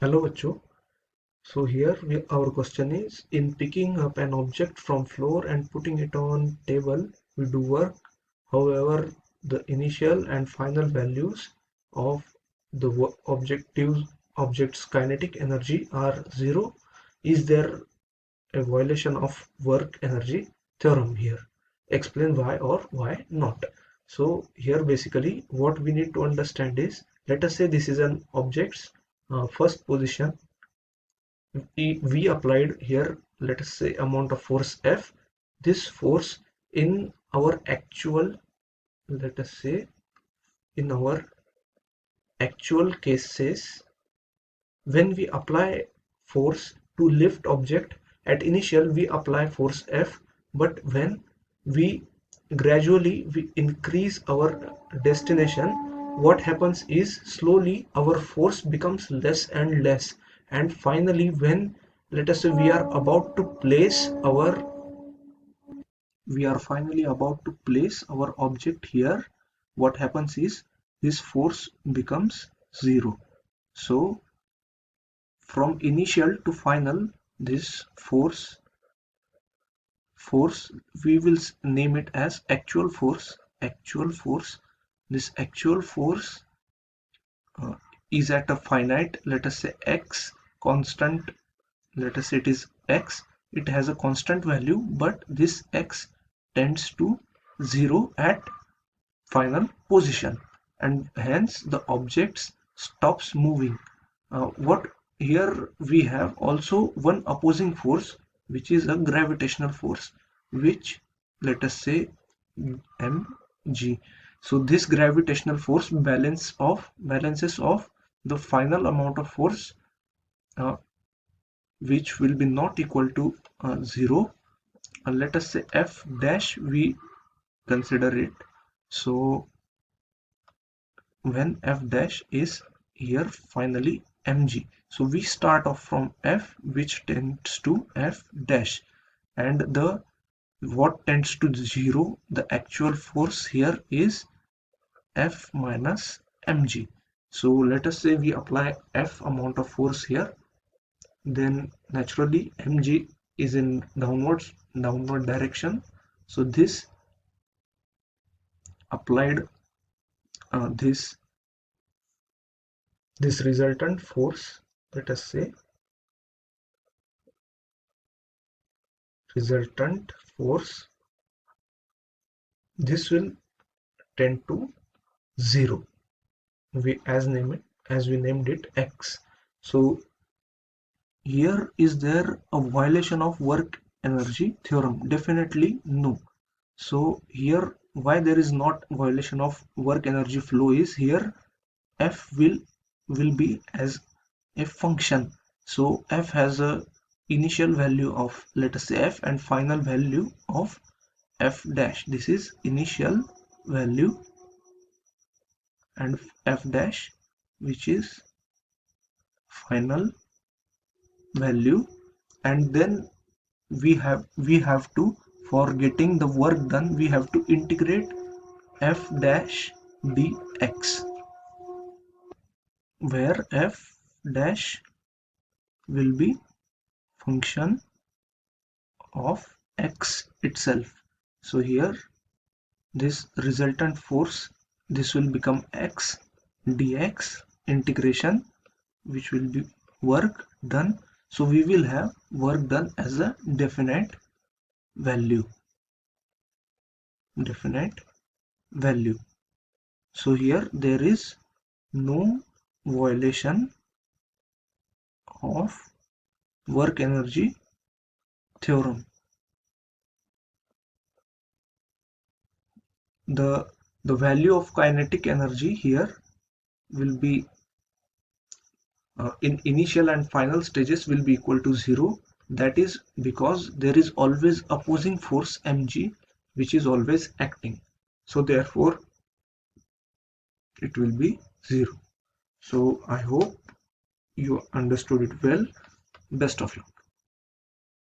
Hello बच्चों. So here our question is, in picking up an object from floor and putting it on table, we do work. However, the initial and final values of the object's kinetic energy are zero. Is there a violation of work energy theorem here? Explain why or why not. So here basically what we need to understand is, let us say this is an object's first position. We applied here, let us say, amount of force F. This force in our actual, let us say, in our actual cases, when we apply force to lift object, at initial we apply force F, but when we gradually we increase our destination, what happens is slowly our force becomes less and less, and finally when, let us say, we are finally about to place our object here, what happens is this force becomes zero. So from initial to final, this force we will name it as actual force. This actual force is at a finite, let us say, x constant. Let us say it is x. It has a constant value, but this x tends to 0 at final position, and hence the object stops moving. What here we have also one opposing force, which is a gravitational force, which, let us say, mg. So this gravitational force balances off the final amount of force, uh, which will be not equal to 0. Let us say f dash, we consider it. So when f dash is here finally mg, so we start off from f, which tends to f dash, and the what tends to 0, the actual force here is f minus mg. So let us say we apply f amount of force here, then naturally mg is in downward direction. So this applied this resultant force, let us say resultant force, this will tend to 0. We named it x. So here, is there a violation of work energy theorem? Definitely no. So here, why there is not violation of work energy flow is, here f will be as a function. So f has a initial value of, let us say, f, and final value of f dash. This is initial value, and f dash, which is final value, and then we have to, for getting the work done, we have to integrate f dash dx, where f dash will be function of x itself. So here this resultant force, this will become x dx integration, which will be work done. So we will have work done as a definite value. So here there is no violation of work energy theorem. The value of kinetic energy here will be in initial and final stages will be equal to 0. That is because there is always opposing force mg, which is always acting. So therefore it will be 0. So I hope you understood it well. Best of luck.